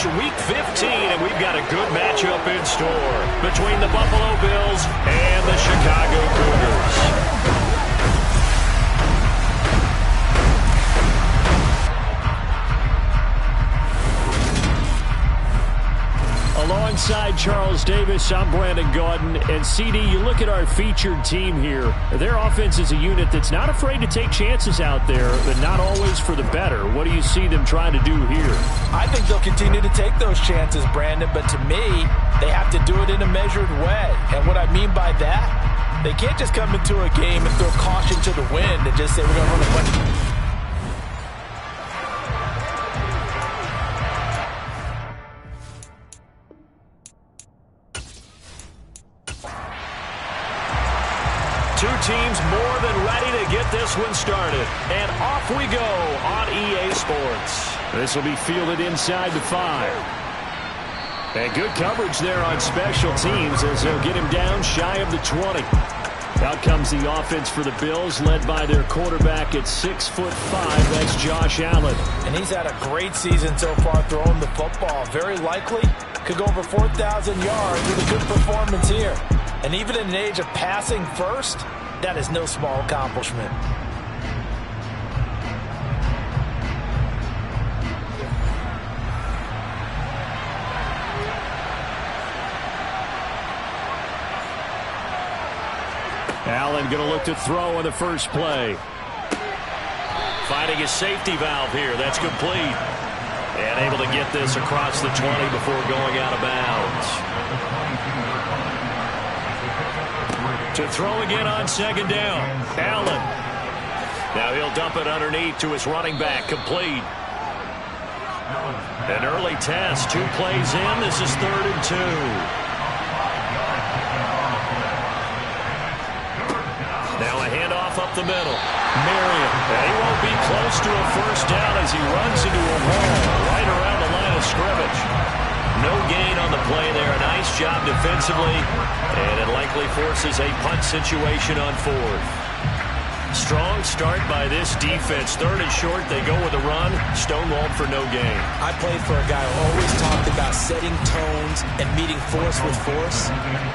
Week 15, and we've got a good matchup in store between the Buffalo Bills and the Chicago Cougars. Alongside Charles Davis, I'm Brandon Gaudin. And CD, you look at our featured team here. Their offense is a unit that's not afraid to take chances out there, but not always for the better. What do you see them trying to do here? I think they'll continue to take those chances, Brandon, but to me, they have to do it in a measured way. And what I mean by that, they can't just come into a game and throw caution to the wind and just say we're going to run a bunch. Two teams more than ready to get this one started. And off we go on EA Sports. This will be fielded inside the 5. And good coverage there on special teams as they'll get him down shy of the 20. Out comes the offense for the Bills, led by their quarterback at 6'5". That's Josh Allen. And he's had a great season so far throwing the football. Very likely could go over 4,000 yards with a good performance here. And even in an age of passing first, that is no small accomplishment. Allen going to look to throw on the first play. Finding his safety valve here. That's complete. And able to get this across the 20 before going out of bounds. To throw again on second down. Allen. Now he'll dump it underneath to his running back. Complete. An early test. 2 plays in. This is 3rd and 2. Now a handoff up the middle. Marion. And he won't be close to a first down as he runs into a wall right around the line of scrimmage. No gain on the play there. A nice job defensively. And it likely forces a punt situation on 4th. Strong start by this defense. 3rd and short. They go with a run. Stonewalled for no gain. I played for a guy who always talked about setting tones and meeting force with force.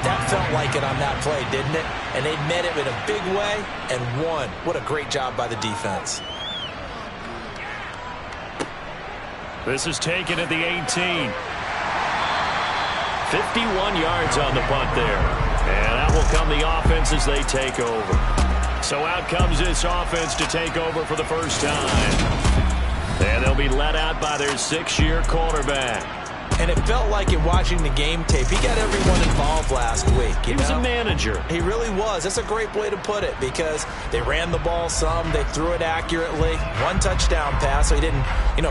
That felt like it on that play, didn't it? And they met it in a big way and won. What a great job by the defense. This is taken at the 18. 51 yards on the punt there. And out will come the offense as they take over. So out comes this offense to take over for the first time. And they'll be let out by their 6-year quarterback. And it felt like in watching the game tape, he got everyone involved last week. He was a manager. He really was. That's a great way to put it because they ran the ball some. They threw it accurately. 1 touchdown pass, so he didn't,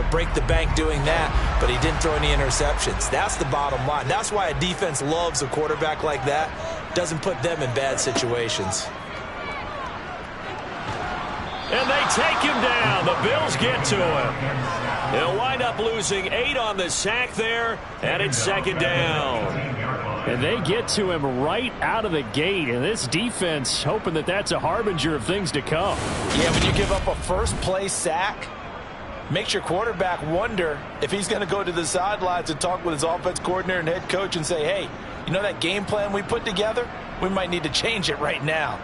break the bank doing that, but he didn't throw any interceptions. That's the bottom line. That's why a defense loves a quarterback like that. Doesn't put them in bad situations. And they take him down. The Bills get to him. They'll wind up losing 8 on the sack there, and it's 2nd down. And they get to him right out of the gate, and this defense hoping that that's a harbinger of things to come. Yeah, when you give up a first-play sack, makes your quarterback wonder if he's going to go to the sidelines and talk with his offense coordinator and head coach and say, hey, you know that game plan we put together? We might need to change it right now.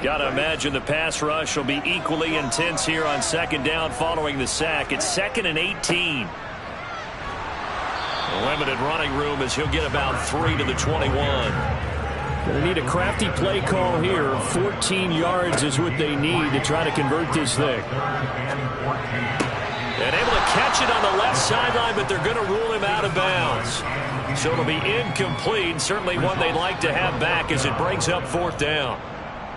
Got to imagine the pass rush will be equally intense here on 2nd down following the sack. It's 2nd and 18. A limited running room as he'll get about 3 to the 21. Going to need a crafty play call here. 14 yards is what they need to try to convert this thing. And able to catch it on the left sideline, but they're going to rule him out of bounds. So it'll be incomplete. Certainly one they'd like to have back as it brings up 4th down.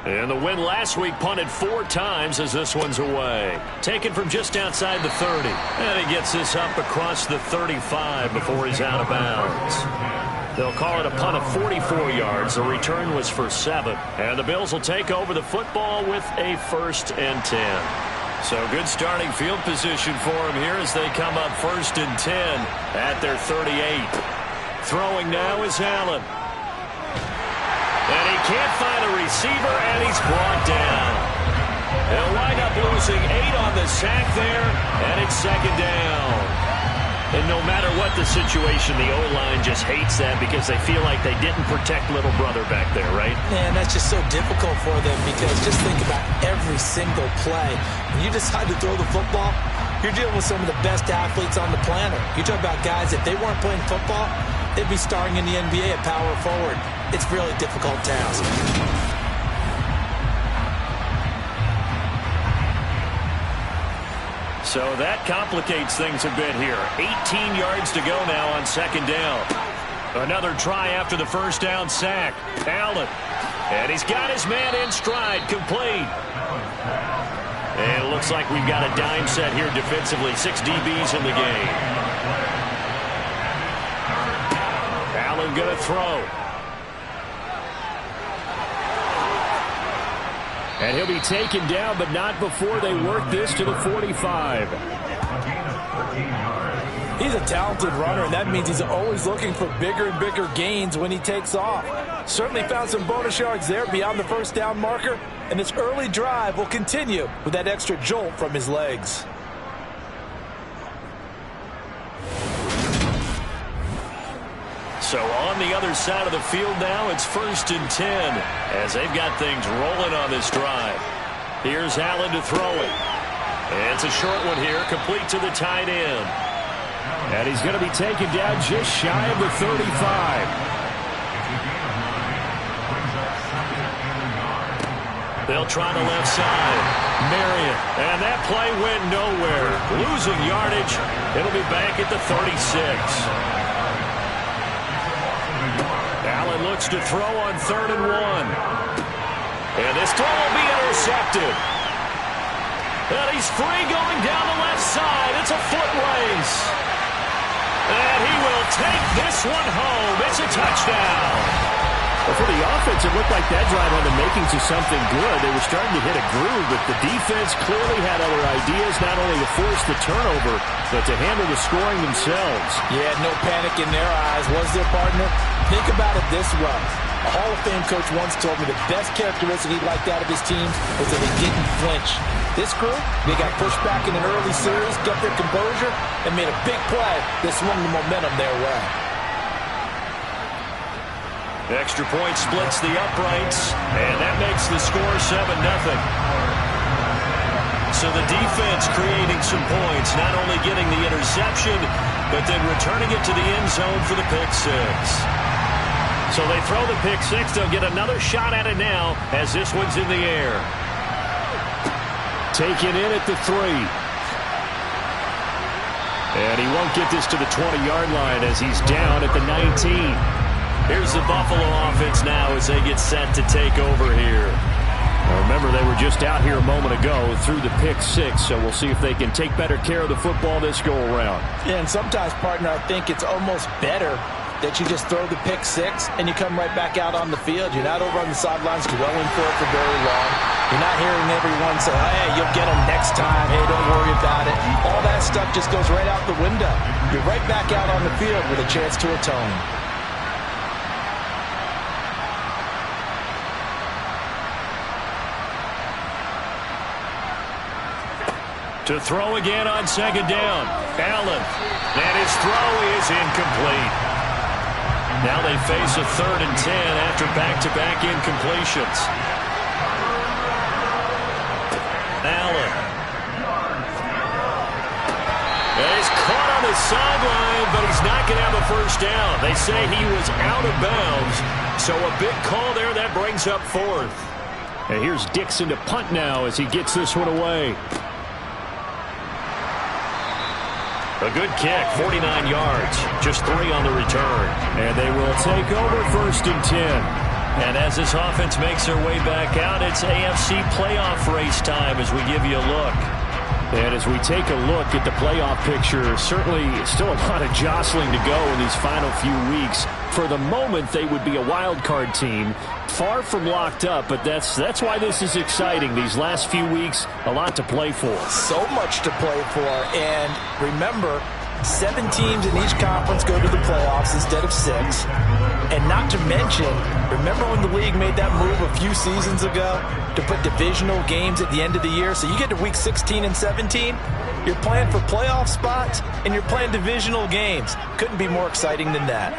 And the win last week punted 4 times as this one's away. Taken from just outside the 30. And he gets this up across the 35 before he's out of bounds. They'll call it a punt of 44 yards. The return was for 7. And the Bills will take over the football with a 1st and 10. So good starting field position for him here as they come up 1st and 10 at their 38. Throwing now is Allen. And he can't find a receiver, and he's brought down. losing 8 on the sack there, and it's second down. And no matter what the situation, the O-line just hates that because they feel like they didn't protect little brother back there, right? Man, that's just so difficult for them because just think about every single play. When you decide to throw the football, you're dealing with some of the best athletes on the planet. You talk about guys, if they weren't playing football, they'd be starring in the NBA at power forward. It's a really difficult task. So that complicates things a bit here. 18 yards to go now on second down. Another try after the first down sack. Allen. And he's got his man in stride. Complete. And it looks like we've got a dime set here defensively. 6 DBs in the game. Allen going to throw. And he'll be taken down, but not before they work this to the 45. He's a talented runner, and that means he's always looking for bigger and bigger gains when he takes off. Certainly found some bonus yards there beyond the first down marker, and this early drive will continue with that extra jolt from his legs. So on the other side of the field now, it's 1st and 10 as they've got things rolling on this drive. Here's Allen to throw it. And it's a short one here, complete to the tight end. And he's going to be taken down just shy of the 35. They'll try the left side. Marion. And that play went nowhere. Losing yardage. It'll be back at the 36. Allen looks to throw on 3rd and 1. And this throw will be intercepted. And he's free going down the left side. It's a foot race. And he will take this one home. It's a touchdown. Well, for the offense, it looked like that drive had the makings of something good. They were starting to hit a groove, but the defense clearly had other ideas, not only to force the turnover, but to handle the scoring themselves. Yeah, no panic in their eyes, was there, partner? Think about it this way. A Hall of Fame coach once told me the best characteristic he liked out of his teams was that they didn't flinch. This group, they got pushed back in an early series, kept their composure, and made a big play that swung the momentum their way. Extra point splits the uprights, and that makes the score 7-0. So the defense creating some points, not only getting the interception, but then returning it to the end zone for the pick six. So they throw the pick six. They'll get another shot at it now as this one's in the air. Taken in at the 3. And he won't get this to the 20-yard line as he's down at the 19. Here's the Buffalo offense now as they get set to take over here. Now remember, they were just out here a moment ago through the pick six, so we'll see if they can take better care of the football this go-around. Yeah, and sometimes, partner, I think it's almost better that you just throw the pick six and you come right back out on the field. You're not over on the sidelines dwelling for it for very long. You're not hearing everyone say, hey, you'll get them next time. Hey, don't worry about it. All that stuff just goes right out the window. You're right back out on the field with a chance to atone. To throw again on second down. Allen. And his throw is incomplete. Now they face a 3rd and 10 after back-to-back incompletions. Allen. And he's caught on the sideline, but he's not going to have a first down. They say he was out of bounds. So a big call there. That brings up 4th. And here's Dixon to punt now as he gets this one away. A good kick, 49 yards, just 3 on the return. And they will take over 1st and 10. And as this offense makes their way back out, it's AFC playoff race time as we give you a look. And as we take a look at the playoff picture, certainly still a lot of jostling to go in these final few weeks. For the moment, they would be a wild card team, far from locked up, but that's why this is exciting. These last few weeks, a lot to play for. So much to play for, and remember, 7 teams in each conference go to the playoffs instead of 6. And not to mention, remember when the league made that move a few seasons ago to put divisional games at the end of the year? So you get to week 16 and 17, you're playing for playoff spots, and you're playing divisional games. Couldn't be more exciting than that.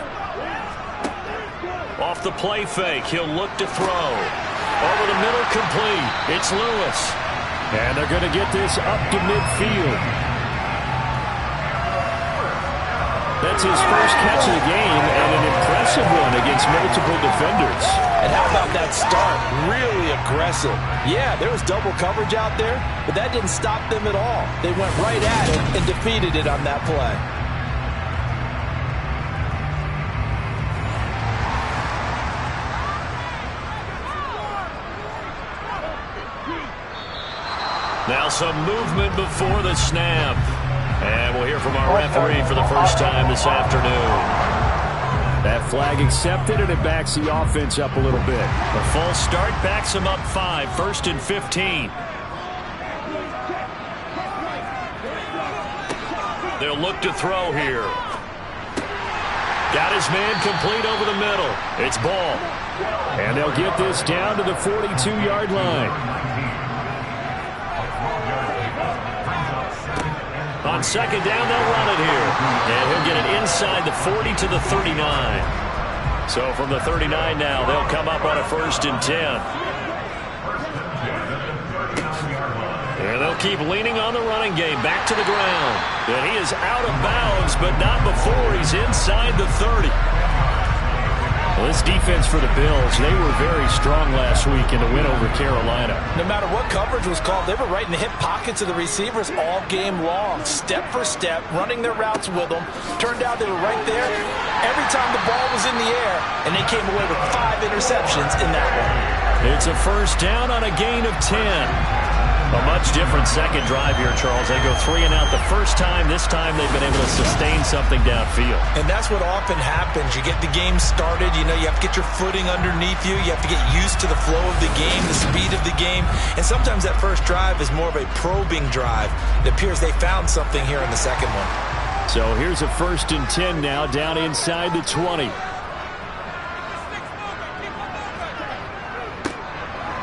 Off the play fake, he'll look to throw. Over the middle, complete. It's Lewis. And they're going to get this up to midfield. That's his first catch of the game, and an impressive one against multiple defenders. And how about that start? Really aggressive. Yeah, there was double coverage out there, but that didn't stop them at all. They went right at it and defeated it on that play. Now some movement before the snap. And we'll hear from our referee for the first time this afternoon. That flag accepted, and it backs the offense up a little bit. The false start backs them up 5, 1st and 15. They'll look to throw here. Got his man complete over the middle. It's ball. And they'll get this down to the 42-yard line. On second down, they'll run it here. And he'll get it inside the 40 to the 39. So from the 39 now, they'll come up on a 1st and 10. And they'll keep leaning on the running game. Back to the ground. And he is out of bounds, but not before he's inside the 30. Well, this defense for the Bills, they were very strong last week in the win over Carolina. No matter what coverage was called, they were right in the hip pockets of the receivers all game long, step for step, running their routes with them. Turned out they were right there every time the ball was in the air, and they came away with 5 interceptions in that one. It's a 1st down on a gain of 10. A much different second drive here, Charles. They go 3 and out the first time. This time they've been able to sustain something downfield. And that's what often happens. You get the game started. You know, you have to get your footing underneath you. You have to get used to the flow of the game, the speed of the game. And sometimes that first drive is more of a probing drive. It appears they found something here in the second one. So here's a 1st and 10 now down inside the 20.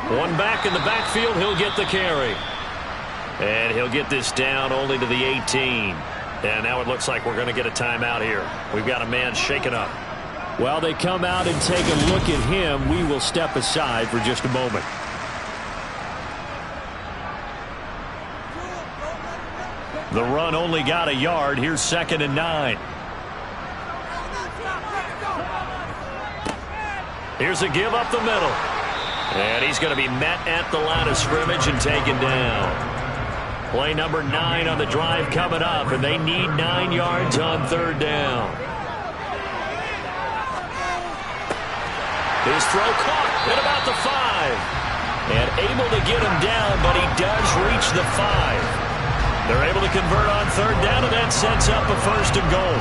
One back in the backfield, he'll get the carry. And he'll get this down only to the 18. And now it looks like we're going to get a timeout here. We've got a man shaken up. While they come out and take a look at him, we will step aside for just a moment. The run only got a yard. Here's 2nd and 9. Here's a give up the middle. And he's going to be met at the line of scrimmage and taken down. Play number 9 on the drive coming up, and they need 9 yards on 3rd down. His throw caught at about the 5. And able to get him down, but he does reach the 5. They're able to convert on 3rd down, and that sets up a 1st and goal.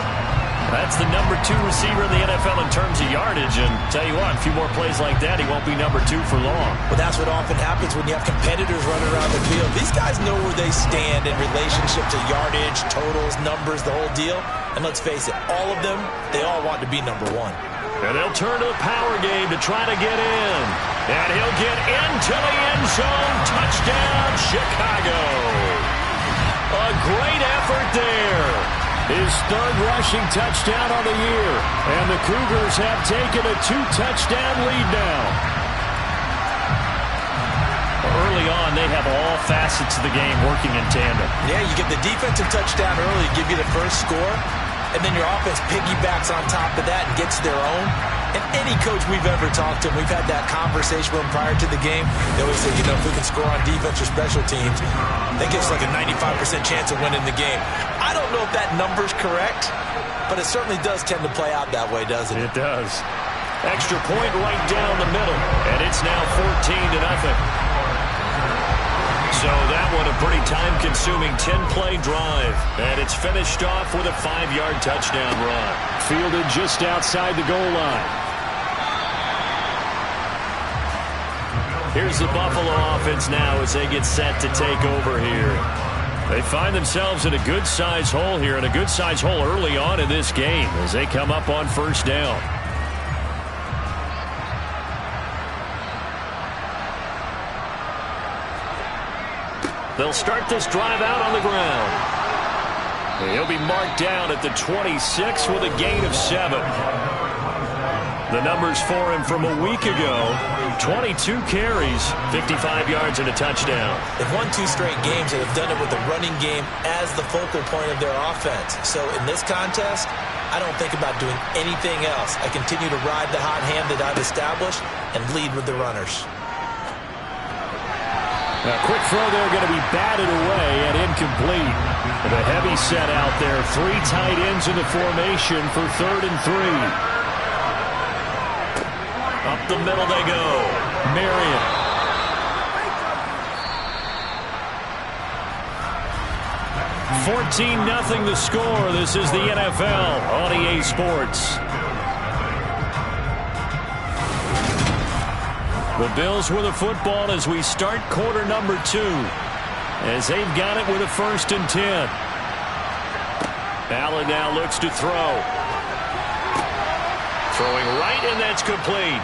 That's the number 2 receiver in the NFL in terms of yardage. And tell you what, a few more plays like that, he won't be number 2 for long. Well, that's what often happens when you have competitors running around the field. These guys know where they stand in relationship to yardage, totals, numbers, the whole deal. And let's face it, all of them, they all want to be number 1. And they'll turn to the power game to try to get in. And he'll get into the end zone. Touchdown, Chicago. A great effort there. His 3rd rushing touchdown on the year. And the Cougars have taken a 2-touchdown lead now. Early on, they have all facets of the game working in tandem. Yeah, you get the defensive touchdown early, give you the first score, and then your offense piggybacks on top of that and gets their own. And any coach we've ever talked to, we've had that conversation with them prior to the game. They always say, you know, if we can score on defense or special teams, that gives us like a 95% chance of winning the game. I don't know if that number's correct, but it certainly does tend to play out that way, doesn't it? It does. Extra point right down the middle, and it's now 14-0. So that one a pretty time-consuming 10-play drive, and it's finished off with a 5-yard touchdown run. Fielded just outside the goal line. Here's the Buffalo offense now as they get set to take over here. They find themselves in a good-sized hole here, and a good-sized hole early on in this game as they come up on first down. They'll start this drive out on the ground. He'll be marked down at the 26 with a gain of 7. The numbers for him from a week ago: 22 carries, 55 yards, and a touchdown. They've won 2 straight games and have done it with the running game as the focal point of their offense. So in this contest, I don't think about doing anything else. I continue to ride the hot hand that I've established and lead with the runners. A quick throw there, going to be batted away and incomplete. With a heavy set out there, 3 tight ends in the formation for 3rd and 3. Up the middle they go. Marion. $14-0 the score. This is the NFL on EA Sports. The Bills with the football as we start quarter number 2. As they've got it with a 1st and 10. Allen now looks to throw. Throwing right, and that's complete.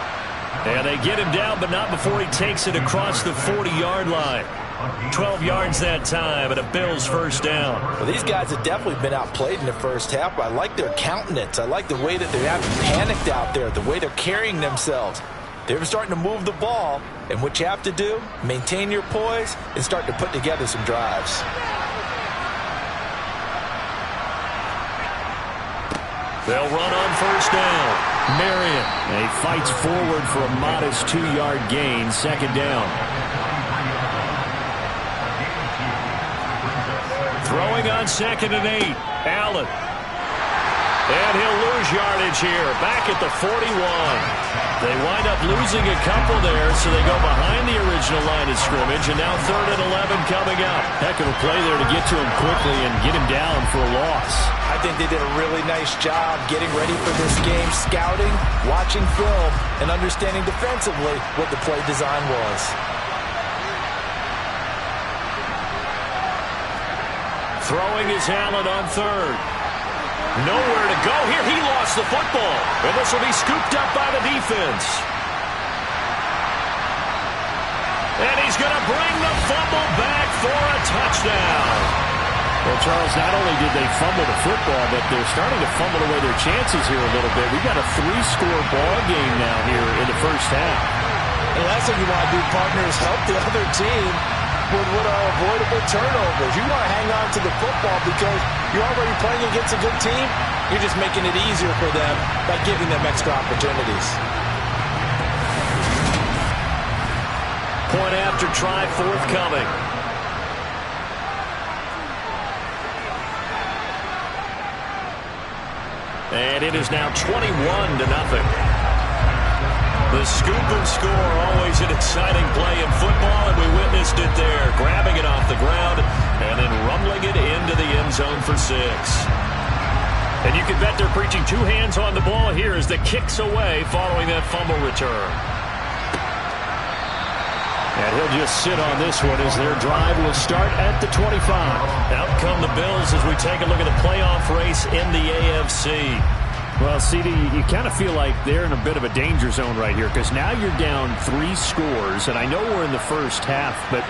And they get him down, but not before he takes it across the 40-yard line. 12 yards that time, and a Bills first down. Well, these guys have definitely been outplayed in the first half, but I like their countenance. I like the way that they're having panicked out there, the way they're carrying themselves. They're starting to move the ball, and what you have to do, maintain your poise and start to put together some drives. They'll run on first down. Marion. He fights forward for a modest 2-yard gain, 2nd down. Throwing on 2nd and 8. Allen. And he'll lose yardage here. Back at the 41. They wind up losing a couple there, so they go behind the original line of scrimmage, and now 3rd and 11 coming up. Heck of a play there to get to him quickly and get him down for a loss. I think they did a really nice job getting ready for this game, scouting, watching film, and understanding defensively what the play design was. Throwing is Allen on 3rd. Nowhere to go here. He lost the football. And this will be scooped up by the defense. And he's going to bring the fumble back for a touchdown. Well, Charles, not only did they fumble the football, but they're starting to fumble away their chances here a little bit. We've got a 3-score ball game now here in the first half. The last thing you want to do, partner, is help the other team with what are avoidable turnovers. You want to hang on to the football because you're already playing against a good team. You're just making it easier for them by giving them extra opportunities. Point after try forthcoming. And it is now 21-0. The scoop and score, always an exciting play in football, and we witnessed it there, grabbing it off the ground and then rumbling it into the end zone for 6. And you can bet they're preaching 2 hands on the ball here as the kick's away following that fumble return. And he'll just sit on this one as their drive will start at the 25. Out come the Bills as we take a look at the playoff race in the AFC. Well, CD, you kind of feel like they're in a bit of a danger zone right here because now you're down 3 scores, and I know we're in the first half, but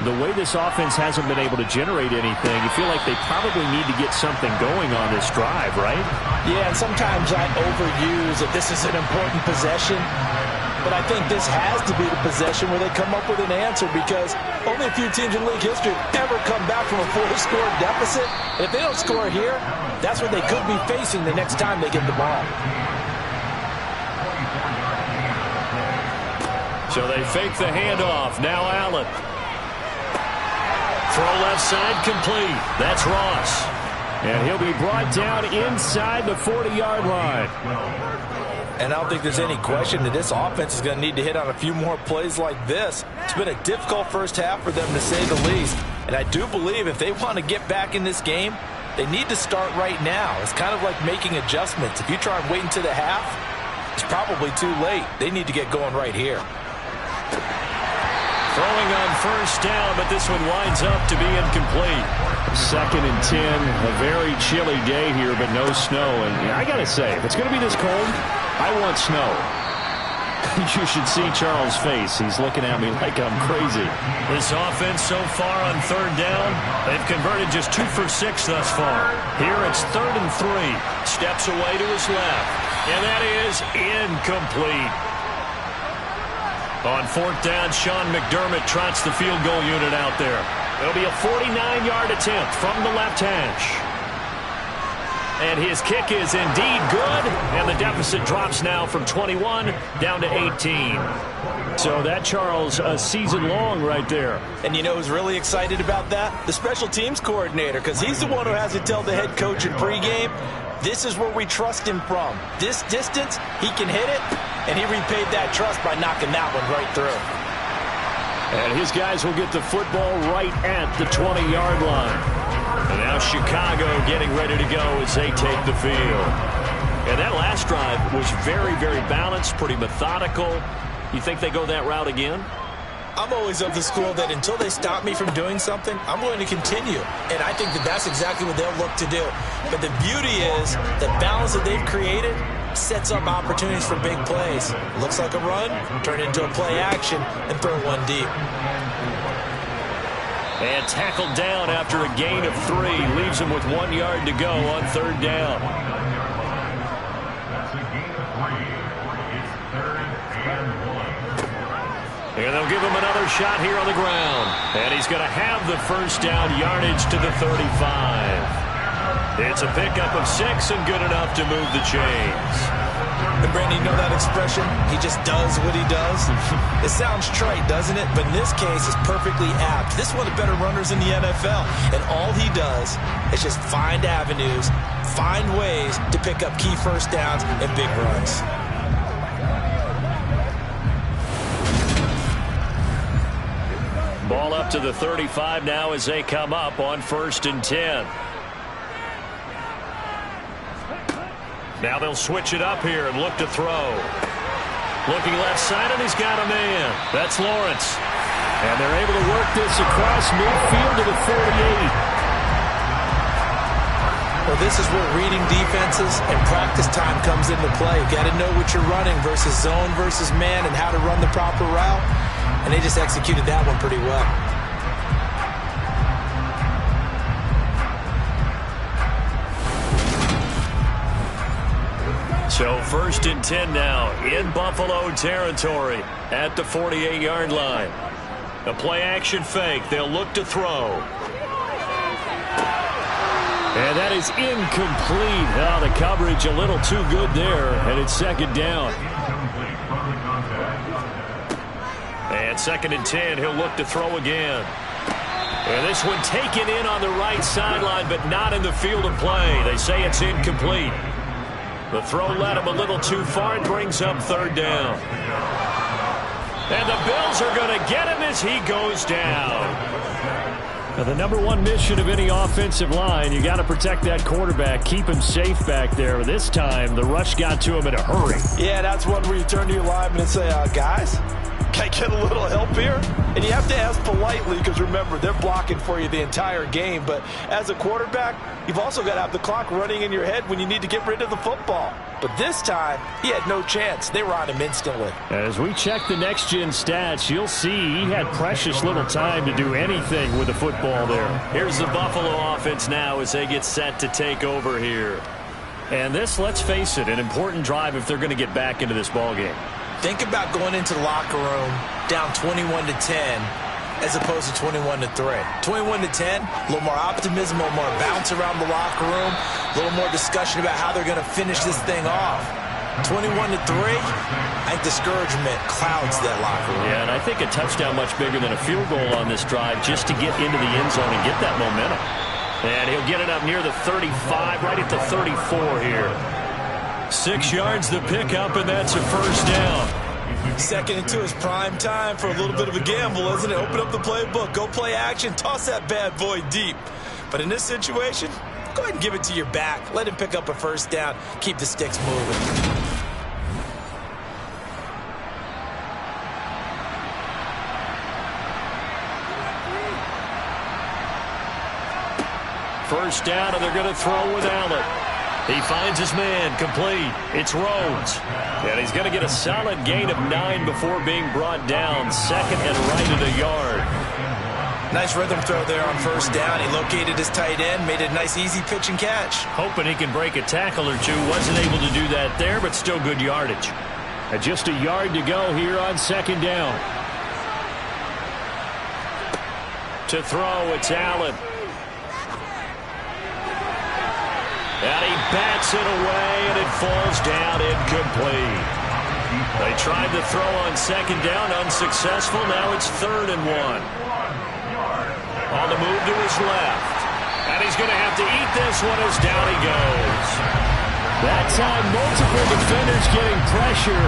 the way this offense hasn't been able to generate anything, you feel like they probably need to get something going on this drive, right? Yeah, and sometimes I overuse that this is an important possession, but I think this has to be the possession where they come up with an answer because only a few teams in league history have ever come back from a 4-score deficit. And if they don't score here, that's what they could be facing the next time they get the ball. So they fake the handoff. Now Allen. Throw left side complete. That's Ross. And he'll be brought down inside the 40-yard line. And I don't think there's any question that this offense is going to need to hit on a few more plays like this. It's been a difficult first half for them, to say the least. And I do believe if they want to get back in this game, they need to start right now. It's kind of like making adjustments. If you try and wait until the half, it's probably too late. They need to get going right here. Throwing on first down, but this one winds up to be incomplete. 2nd and 10, a very chilly day here, but no snow. And I got to say, if it's going to be this cold, I want snow. You should see Charles' face. He's looking at me like I'm crazy. This offense so far on 3rd down, they've converted just 2 for 6 thus far. Here it's 3rd and 3. Steps away to his left. And that is incomplete. On 4th down, Sean McDermott trots the field goal unit out there. It'll be a 49-yard attempt from the left hash. And his kick is indeed good, and the deficit drops now from 21 down to 18. So that, Charles, a season long right there. And you know who's really excited about that? The special teams coordinator, because he's the one who has to tell the head coach in pregame, this is where we trust him from. This distance, he can hit it, and he repaid that trust by knocking that one right through. And his guys will get the football right at the 20-yard line. And now Chicago getting ready to go as they take the field. And that last drive was very, very balanced, pretty methodical. You think they go that route again? I'm always of the school that until they stop me from doing something, I'm going to continue. And I think that that's exactly what they'll look to do. But the beauty is the balance that they've created sets up opportunities for big plays. Looks like a run, turn into a play action, and throw one deep. And tackled down after a gain of 3. Leaves him with 1 yard to go on 3rd down. And they'll give him another shot here on the ground. And he's going to have the first down yardage to the 35. It's a pickup of 6 and good enough to move the chains. And Brandon, you know that expression? He just does what he does. It sounds trite, doesn't it? But in this case, it's perfectly apt. This is one of the better runners in the NFL. And all he does is just find avenues, find ways to pick up key first downs and big runs. Ball up to the 35 now as they come up on 1st and 10. Now they'll switch it up here and look to throw. Looking left side, and he's got a man. That's Lawrence. And they're able to work this across midfield to the 48. Well, this is where reading defenses and practice time comes into play. You got to know what you're running versus zone versus man and how to run the proper route. And they just executed that one pretty well. So 1st and 10 now in Buffalo territory at the 48-yard line. A play-action fake. They'll look to throw. And that is incomplete. Oh, the coverage a little too good there, and it's 2nd down. And 2nd and 10, he'll look to throw again. And this one taken in on the right sideline, but not in the field of play. They say it's incomplete. The throw led him a little too far and brings up 3rd down. And the Bills are going to get him as he goes down. Now, the number one mission of any offensive line, you got to protect that quarterback, keep him safe back there. This time, the rush got to him in a hurry. Yeah, that's one where you turn to your lineman and say, guys, can I get a little help here? And you have to ask politely because, remember, they're blocking for you the entire game. But as a quarterback, you've also got to have the clock running in your head when you need to get rid of the football. But this time, he had no chance. They were on him instantly. As we check the next-gen stats, you'll see he had precious little time to do anything with the football there. Here's the Buffalo offense now as they get set to take over here. And this, let's face it, an important drive if they're going to get back into this ballgame. Think about going into the locker room down 21-10 as opposed to 21-3. 21-10, a little more optimism, a little more bounce around the locker room, a little more discussion about how they're going to finish this thing off. 21-3, I think discouragement clouds that locker room. Yeah, and I think a touchdown much bigger than a field goal on this drive just to get into the end zone and get that momentum. And he'll get it up near the 35, right at the 34 here. 6 yards the pickup, and that's a first down. 2nd and 2 is prime time for a little bit of a gamble, isn't it? Open up the playbook, go play action, toss that bad boy deep. But in this situation, go ahead and give it to your back. Let him pick up a first down. Keep the sticks moving. First down, and they're going to throw with Allen. He finds his man, complete. It's Rhodes. And he's going to get a solid gain of 9 before being brought down. Second and right at a yard. Nice rhythm throw there on first down. He located his tight end, made a nice easy pitch and catch. Hoping he can break a tackle or two. Wasn't able to do that there, but still good yardage. And just a yard to go here on second down. To throw, it's Allen. And he bats it away, and it falls down incomplete. They tried to throw on second down, unsuccessful. Now it's 3rd and 1. On the move to his left. And he's going to have to eat this one as down he goes. That time, multiple defenders getting pressure,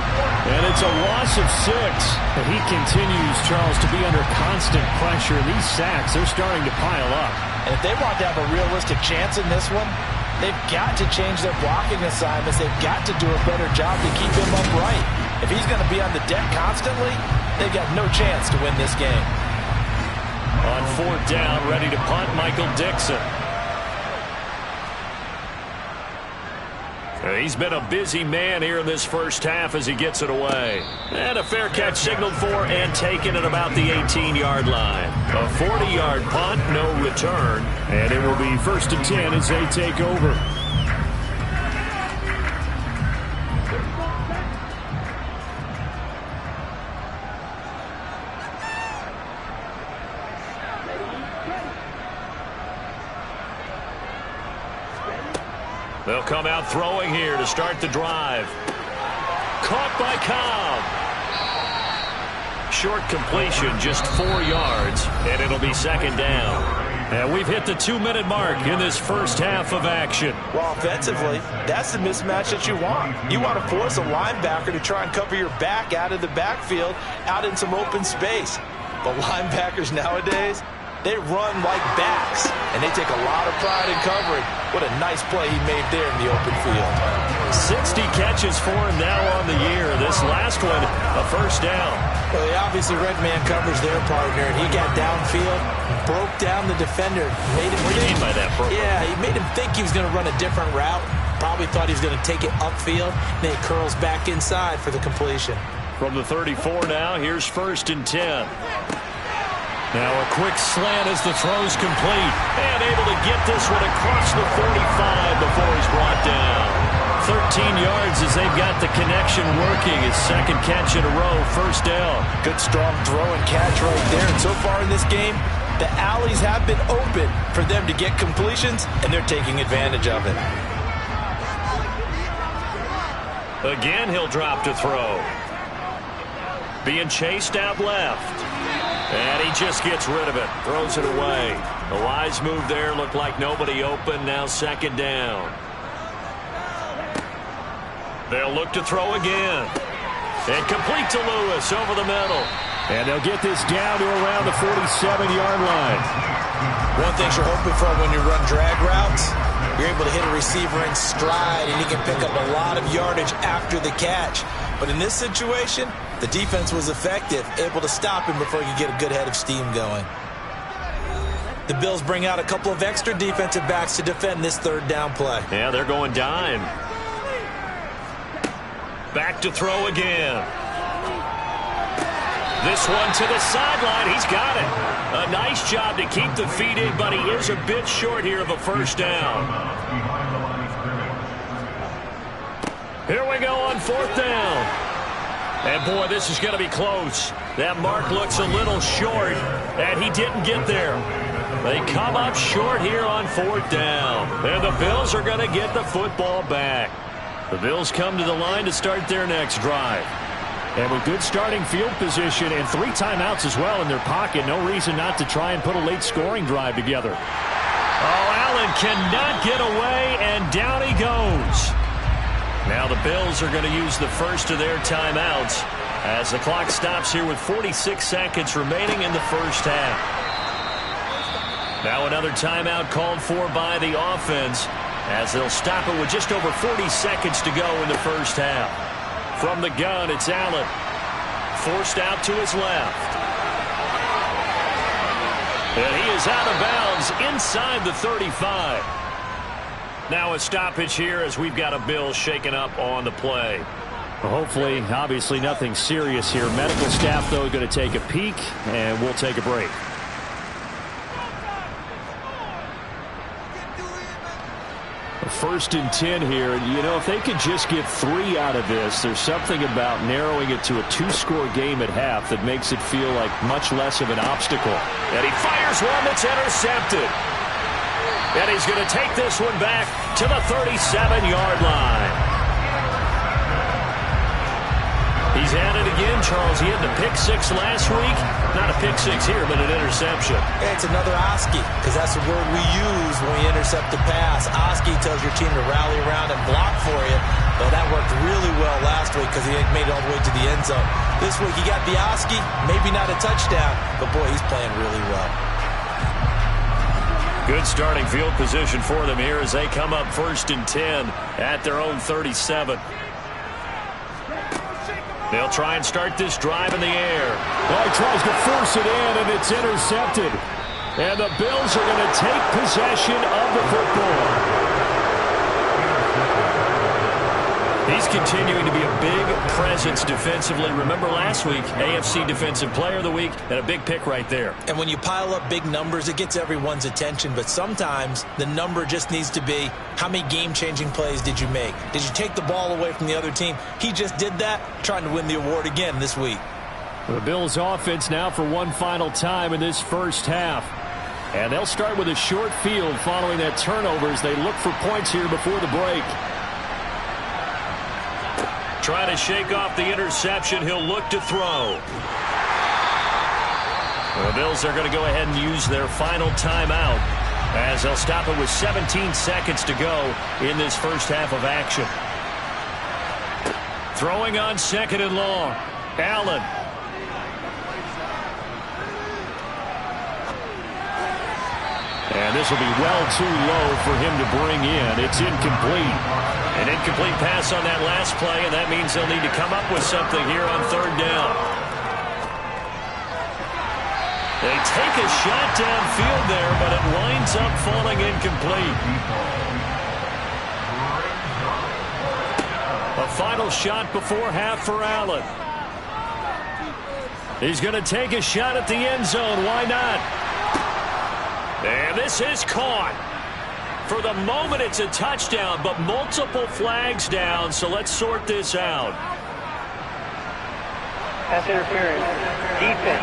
and it's a loss of 6. And he continues, Charles, to be under constant pressure. These sacks, they're starting to pile up. And if they want to have a realistic chance in this one, they've got to change their blocking assignments. They've got to do a better job to keep him upright. If he's going to be on the deck constantly, they've got no chance to win this game. On 4th down, ready to punt, Michael Dixon. He's been a busy man here in this first half as he gets it away. And a fair catch signaled for and taken at about the 18-yard line. A 40-yard punt, no return. And it will be 1st and 10 as they take over. They'll come out throwing here to start the drive. Caught by Cobb. Short completion, just 4 yards, and it'll be 2nd down. And we've hit the 2-minute mark in this first half of action. Well, offensively, that's the mismatch that you want. You want to force a linebacker to try and cover your back out of the backfield, out in some open space. But linebackers nowadays, they run like backs, and they take a lot of pride in covering. What a nice play he made there in the open field. 60 catches for him now on the year. This last one, a first down. Well, he obviously red man covers their partner, and he got downfield, broke down the defender. Made him what do you mean by that, bro? Yeah, he made him think he was going to run a different route. Probably thought he was going to take it upfield. Then he curls back inside for the completion. From the 34 now, here's 1st and 10. Now a quick slant as the throw's complete. And able to get this one across the 45 before he's brought down. 13 yards as they've got the connection working. His 2nd catch in a row, 1st down. Good strong throw and catch right there. And so far in this game, the alleys have been open for them to get completions, and they're taking advantage of it. Again, he'll drop to throw. Being chased out left. And he just gets rid of it. Throws it away. A wise move there. Looked like nobody open. Now 2nd down. They'll look to throw again. And complete to Lewis over the middle. And they'll get this down to around the 47-yard line. One thing you're hoping for when you run drag routes, you're able to hit a receiver in stride, and he can pick up a lot of yardage after the catch. But in this situation, the defense was effective, able to stop him before he could get a good head of steam going. The Bills bring out a couple of extra defensive backs to defend this 3rd down play. Yeah, they're going dime. Back to throw again. This one to the sideline. He's got it. A nice job to keep the feet in, but he is a bit short here of a 1st down. Here we go on 4th down. And, boy, this is going to be close. That mark looks a little short, and he didn't get there. They come up short here on 4th down. And the Bills are going to get the football back. The Bills come to the line to start their next drive. And with good starting field position and 3 timeouts as well in their pocket, no reason not to try and put a late scoring drive together. Oh, Allen cannot get away, and down he goes. Now the Bills are going to use the first of their timeouts as the clock stops here with 46 seconds remaining in the first half. Now another timeout called for by the offense as they'll stop it with just over 40 seconds to go in the first half. From the gun, it's Allen. Forced out to his left. And he is is out of bounds inside the 35. Now a stoppage here as we've got a Bill shaken up on the play. Well, hopefully, obviously nothing serious here. Medical staff, though, going to take a peek, and we'll take a break. First and 10 here, and you know, if they could just get 3 out of this, there's something about narrowing it to a 2-score game at half that makes it feel like much less of an obstacle. And he fires one that's intercepted. And he's going to take this one back to the 37-yard line. He's at it again, Charles. He had the pick 6 last week. Not a pick 6 here, but an interception. It's another Oski, because that's the word we use when we intercept a pass. Oski tells your team to rally around and block for you. Well, that worked really well last week because he made it all the way to the end zone. This week he got the Oski, maybe not a touchdown, but boy, he's playing really well. Good starting field position for them here as they come up first and 10 at their own 37. They'll try and start this drive in the air. Well, he tries to force it in, and it's intercepted. And the Bills are going to take possession of the football. He's continuing to be a big presence defensively. Remember last week, AFC Defensive Player of the Week, and a big pick right there. And when you pile up big numbers, it gets everyone's attention. But sometimes the number just needs to be, how many game-changing plays did you make? Did you take the ball away from the other team? He just did that, trying to win the award again this week. The Bills offense now for one final time in this first half. And they'll start with a short field following that turnover as they look for points here before the break. Trying to shake off the interception. He'll look to throw. The Bills are going to go ahead and use their final timeout as they'll stop it with 17 seconds to go in this first half of action. Throwing on second and long. Allen. And this will be well too low for him to bring in. It's incomplete. An incomplete pass on that last play, and that means they'll need to come up with something here on third down. They take a shot downfield there, but it winds up falling incomplete. A final shot before half for Allen. He's going to take a shot at the end zone. Why not? And this is caught. For the moment, it's a touchdown, but multiple flags down, so let's sort this out. Pass interference. Defense.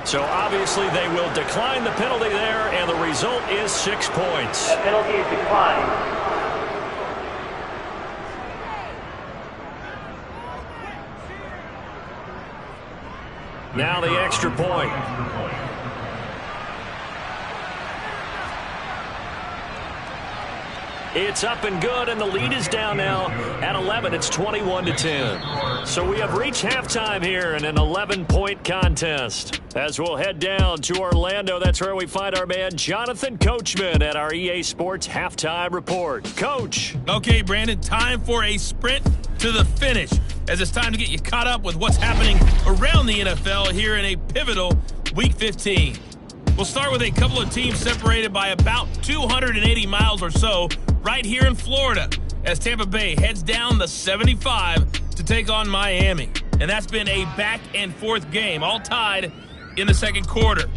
So obviously they will decline the penalty there, and the result is 6 points. That penalty is declined. Now the extra point. It's up and good, and the lead is down now at 11. It's 21-10. So we have reached halftime here in an 11-point contest. As we'll head down to Orlando, that's where we find our man Jonathan Coachman at our EA Sports Halftime Report. Coach. Okay, Brandon, time for a sprint to the finish, as it's time to get you caught up with what's happening around the NFL here in a pivotal Week 15. We'll start with a couple of teams separated by about 280 miles or so right here in Florida as Tampa Bay heads down the 75 to take on Miami. And that's been a back-and-forth game, all tied in the second quarter.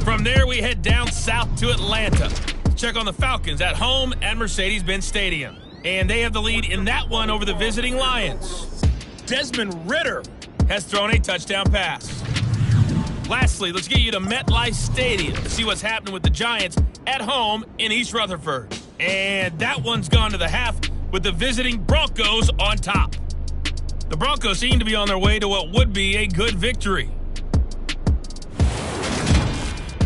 From there, we head down south to Atlanta. Check on the Falcons at home at Mercedes-Benz Stadium. And they have the lead in that one over the visiting Lions. Desmond Ridder has thrown a touchdown pass. Lastly, let's get you to MetLife Stadium to see what's happening with the Giants at home in East Rutherford. And that one's gone to the half with the visiting Broncos on top. The Broncos seem to be on their way to what would be a good victory.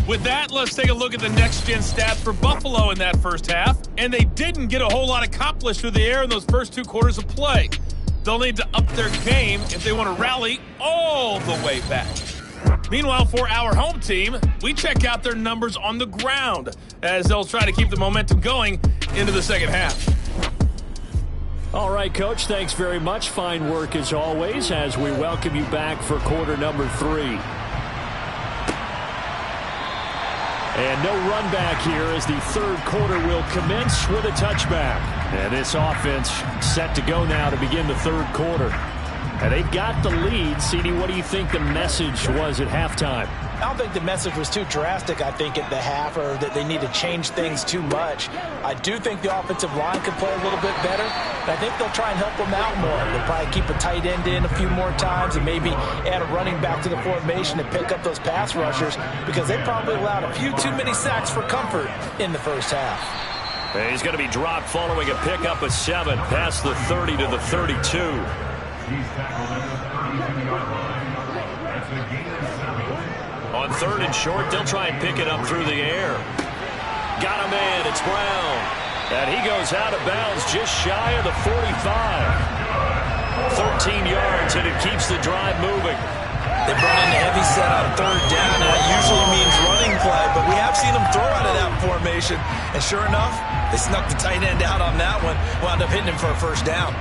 With that, let's take a look at the next-gen stats for Buffalo in that first half. And they didn't get a whole lot accomplished through the air in those first 2 quarters of play. They'll need to up their game if they want to rally all the way back. Meanwhile, for our home team, we check out their numbers on the ground as they'll try to keep the momentum going into the second half. All right, Coach, thanks very much. Fine work as always as we welcome you back for quarter number 3. And no run back here as the third quarter will commence with a touchback. And this offense set to go now to begin the third quarter. And they've got the lead. CD, what do you think the message was at halftime? I don't think the message was too drastic, I think, at the half, or that they need to change things too much. I do think the offensive line could play a little bit better, but I think they'll try and help them out more. They'll probably keep a tight end in a few more times and maybe add a running back to the formation and pick up those pass rushers because they probably allowed a few too many sacks for comfort in the first half. And he's going to be dropped following a pickup of 7 past the 30 to the 32. On third and short, they'll try and pick it up through the air. Got a man, it's Brown. And he goes out of bounds just shy of the 45. 13 yards, and it keeps the drive moving. They brought in a heavy set on third down, and that usually means running play, but we have seen them throw out of that formation. And sure enough, they snuck the tight end out on that one, wound up hitting him for a first down.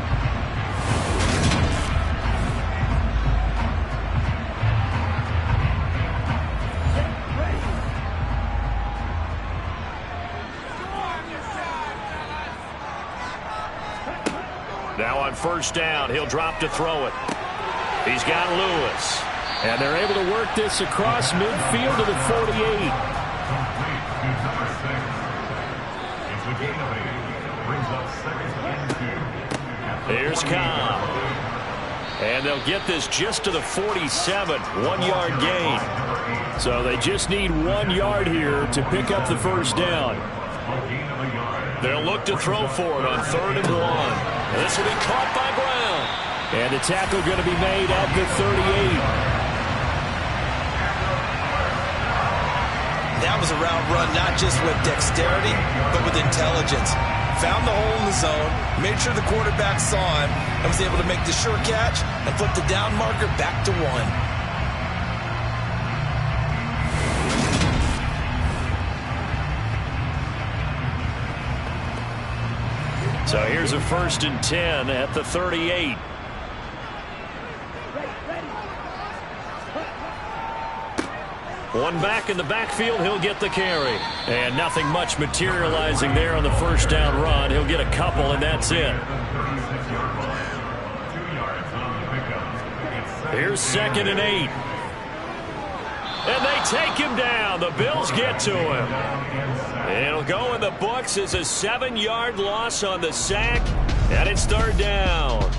Now on first down, he'll drop to throw it. He's got Lewis. And they're able to work this across midfield to the 48. Here's Cobb. And they'll get this just to the 47. 1-yard gain. So they just need 1 yard here to pick up the first down. They'll look to throw for it on 3rd and 1. And this will be caught by Brown. And the tackle going to be made at the 38. That was a route run not just with dexterity, but with intelligence. Found the hole in the zone, made sure the quarterback saw him, and was able to make the sure catch and flip the down marker back to 1. So here's a 1st and 10 at the 38. One back in the backfield, he'll get the carry. And nothing much materializing there on the first down run. He'll get a couple, and that's it. Here's 2nd and 8. And they take him down. The Bills get to him. It'll go in the books as a 7-yard loss on the sack, and it's 3rd down.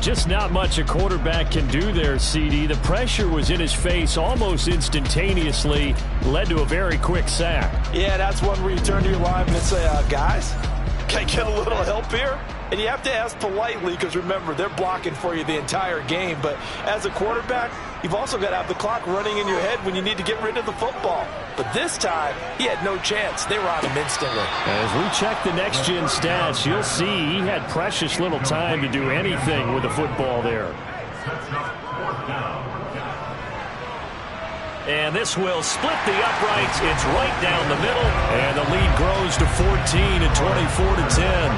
Just not much a quarterback can do there, CD. The pressure was in his face almost instantaneously, led to a very quick sack. Yeah, that's one where you turn to your lineman and say, guys, can I get a little help here? And you have to ask politely because, remember, they're blocking for you the entire game. But as a quarterback, you've also got to have the clock running in your head when you need to get rid of the football. But this time, he had no chance. They were on him instantly. As we check the next-gen stats, you'll see he had precious little time to do anything with the football there. And this will split the uprights. It's right down the middle. And the lead grows to 14 and 24-10.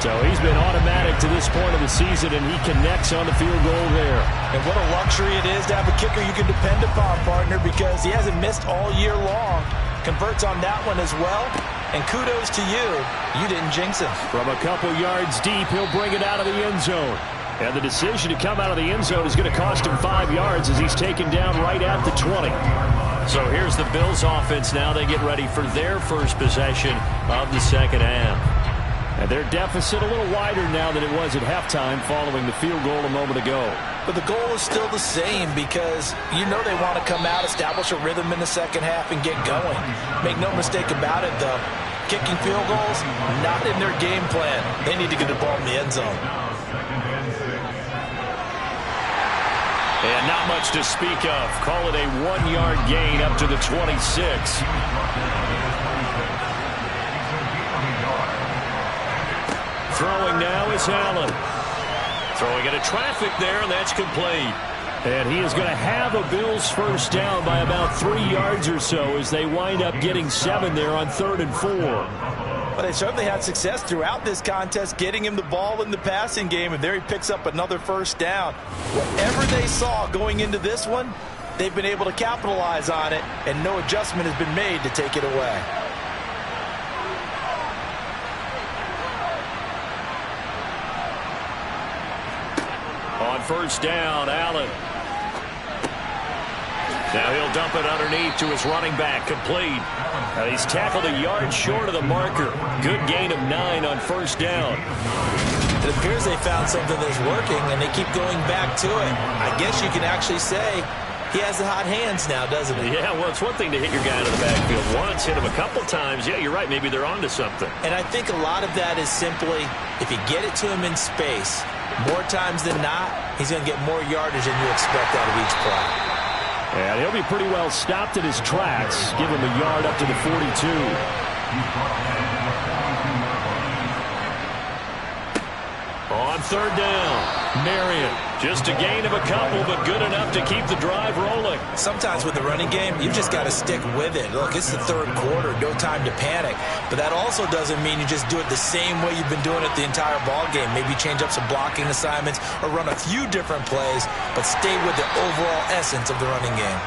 So he's been automatic to this point of the season, and he connects on the field goal there. And what a luxury it is to have a kicker you can depend upon, partner, because he hasn't missed all year long. Converts on that one as well. And kudos to you. You didn't jinx him. From a couple yards deep, he'll bring it out of the end zone. And the decision to come out of the end zone is going to cost him 5 yards as he's taken down right at the 20. So here's the Bills offense now. They get ready for their first possession of the second half. And their deficit a little wider now than it was at halftime following the field goal a moment ago. But the goal is still the same because you know they want to come out, establish a rhythm in the second half, and get going. Make no mistake about it, though. Kicking field goals, not in their game plan. They need to get the ball in the end zone. And not much to speak of. Call it a 1-yard gain up to the 26. Throwing now is Allen. Throwing into traffic there, and that's complete. And he is going to have a Bills first down by about 3 yards or so as they wind up getting 7 there on 3rd and 4. Well, they certainly had success throughout this contest getting him the ball in the passing game, and there he picks up another first down. Whatever they saw going into this one, they've been able to capitalize on it, and no adjustment has been made to take it away. On first down, Allen. Now he'll dump it underneath to his running back, complete. He's tackled a yard short of the marker. Good gain of 9 on first down. It appears they found something that's working, and they keep going back to it. I guess you can actually say he has the hot hands now, doesn't he? Yeah, well, it's one thing to hit your guy out of the backfield once, hit him a couple times. Yeah, you're right. Maybe they're onto something. And I think a lot of that is simply if you get it to him in space, more times than not, he's going to get more yardage than you expect out of each play. And he'll be pretty well stopped in his tracks. Give him a yard up to the 42. On third down, Marion. Just a gain of a couple, but good enough to keep the drive rolling. Sometimes with the running game, you've just got to stick with it. Look, it's the third quarter, no time to panic. But that also doesn't mean you just do it the same way you've been doing it the entire ball game. Maybe change up some blocking assignments or run a few different plays, but stay with the overall essence of the running game.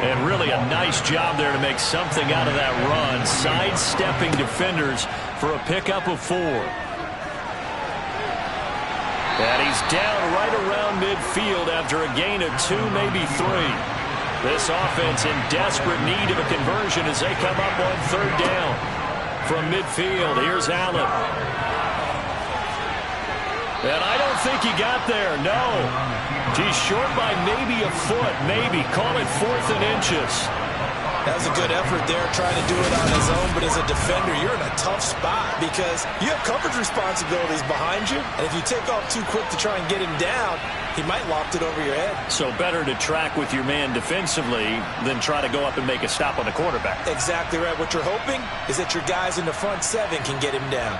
And really a nice job there to make something out of that run, sidestepping defenders for a pickup of 4. And he's down right around midfield after a gain of 2, maybe 3. This offense in desperate need of a conversion as they come up on third down. From midfield, here's Allen. And I don't think he got there, no. He's short by maybe a foot, maybe. Call it 4th and inches. That was a good effort there trying to do it on his own, but as a defender, you're in a tough spot because you have coverage responsibilities behind you, and if you take off too quick to try and get him down, he might loft it over your head. So better to track with your man defensively than try to go up and make a stop on the quarterback. Exactly right. What you're hoping is that your guys in the front 7 can get him down.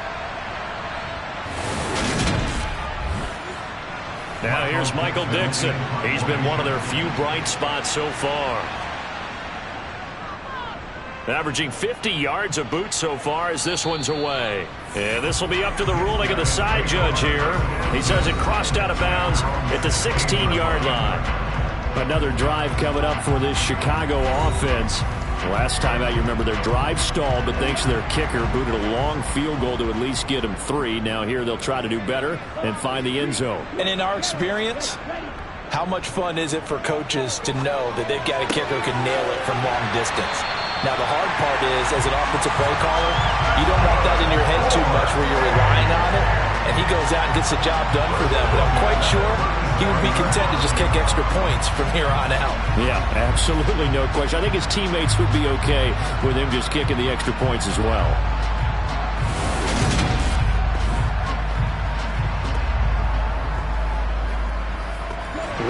Now here's Michael Dixon. He's been one of their few bright spots so far. Averaging 50 yards a boot so far as this one's away. And this will be up to the ruling of the side judge here. He says it crossed out of bounds at the 16-yard line. Another drive coming up for this Chicago offense. Last time out, you remember their drive stalled, but thanks to their kicker, booted a long field goal to at least get them 3. Now here they'll try to do better and find the end zone. And in our experience, how much fun is it for coaches to know that they've got a kicker who can nail it from long distance? Now, the hard part is, as an offensive play caller, you don't want that in your head too much where you're relying on it, and he goes out and gets the job done for them. But I'm quite sure he would be content to just kick extra points from here on out. Yeah, absolutely no question. I think his teammates would be okay with him just kicking the extra points as well.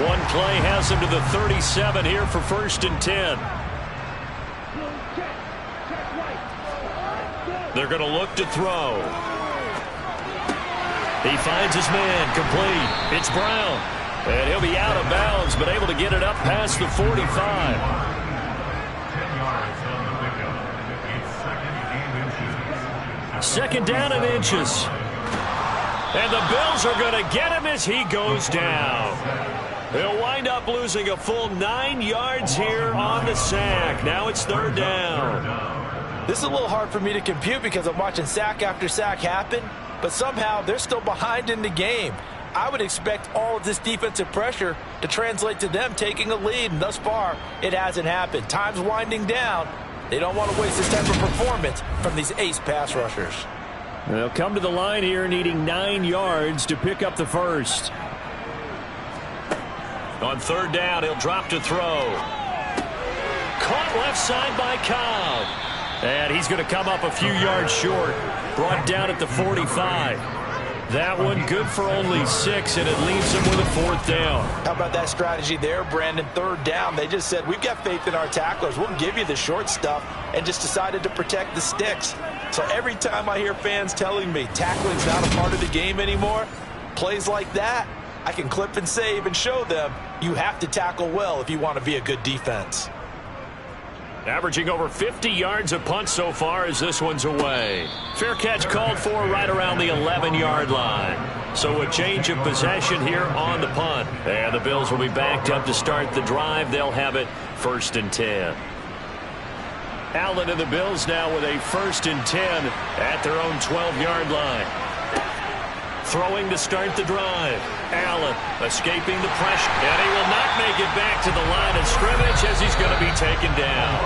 One play has him to the 37 here for 1st and 10. They're going to look to throw. He finds his man, complete. It's Brown. And he'll be out of bounds, but able to get it up past the 45. Second down and inches. And the Bills are going to get him as he goes down. They'll wind up losing a full 9 yards here on the sack. Now it's third down. This is a little hard for me to compute because I'm watching sack after sack happen, but somehow they're still behind in the game. I would expect all of this defensive pressure to translate to them taking a lead, and thus far, it hasn't happened. Time's winding down. They don't want to waste this type of performance from these ace pass rushers. They'll come to the line here needing 9 yards to pick up the first. On third down, he'll drop to throw. Caught left side by Cobb. And he's going to come up a few yards short. Brought down at the 45. That one good for only 6, and it leaves him with a 4th down. How about that strategy there, Brandon? Third down, they just said, we've got faith in our tacklers. We'll give you the short stuff, and just decided to protect the sticks. So every time I hear fans telling me tackling's not a part of the game anymore, plays like that, I can clip and save and show them you have to tackle well if you want to be a good defense. Averaging over 50 yards a punt so far as this one's away. Fair catch called for right around the 11-yard line. So a change of possession here on the punt. And the Bills will be backed up to start the drive. They'll have it 1st and 10. Allen and the Bills now with a 1st and 10 at their own 12-yard line. Throwing to start the drive. Allen escaping the pressure. And he will not make it back to the line of scrimmage as he's going to be taken down.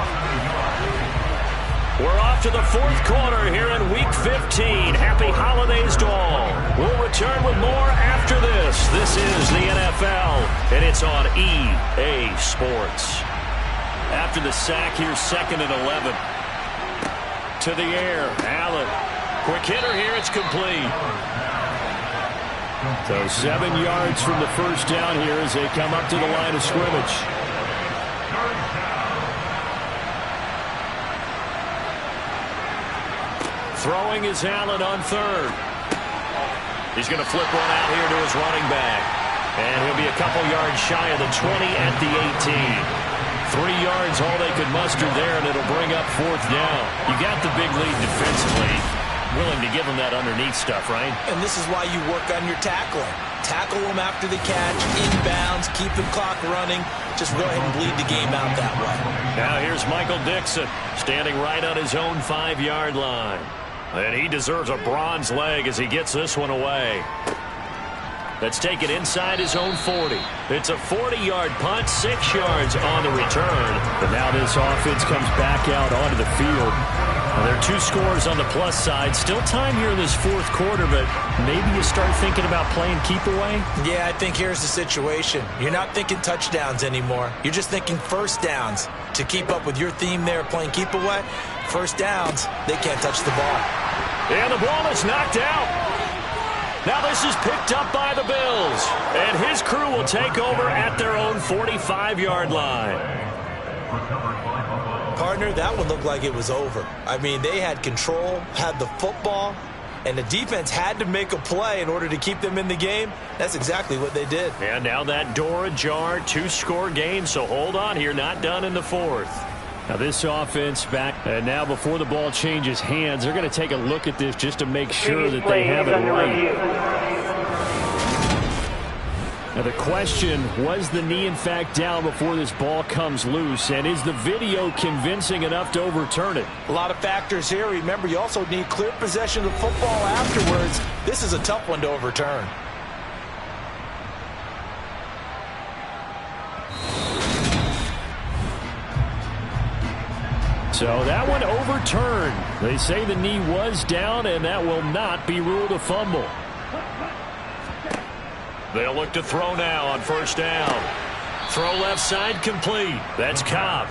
We're off to the 4th quarter here in Week 15. Happy holidays to all. We'll return with more after this. This is the NFL, and it's on EA Sports. After the sack, here's 2nd and 11. To the air, Allen. Quick hitter here, it's complete. So 7 yards from the first down here as they come up to the line of scrimmage. Throwing is Allen on 3rd. He's going to flip one out here to his running back. And he'll be a couple yards shy of the 20 at the 18. 3 yards all they could muster there, and it'll bring up 4th down. You got the big lead defensively. Willing to give them that underneath stuff, right? And this is why you work on your tackling. Tackle them after the catch, inbounds, keep the clock running. Just go ahead and bleed the game out that way. Now here's Michael Dixon standing right on his own 5-yard line. And he deserves a bronze leg as he gets this one away. Let's take it inside his own 40. It's a 40-yard punt, 6 yards on the return. And now this offense comes back out onto the field. Now there are 2 scores on the plus side. Still time here in this 4th quarter, but maybe you start thinking about playing keep away? Yeah, I think here's the situation. You're not thinking touchdowns anymore. You're just thinking first downs. To keep up with your theme there, playing keep away, first downs, they can't touch the ball. And the ball is knocked out. Now this is picked up by the Bills. And his crew will take over at their own 45-yard line. Partner, that one looked like it was over. I mean, they had control, had the football, and the defense had to make a play in order to keep them in the game. That's exactly what they did. And now that door ajar, 2-score game, so hold on here, not done in the 4th. Now this offense back, and now before the ball changes hands, they're going to take a look at this just to make sure that they have it right. Now the question, was the knee in fact down before this ball comes loose, and is the video convincing enough to overturn it? A lot of factors here. Remember, you also need clear possession of the football afterwards. This is a tough one to overturn. So that one overturned. They say the knee was down, and that will not be ruled a fumble. They'll look to throw now on 1st down. Throw left side complete. That's Cobb.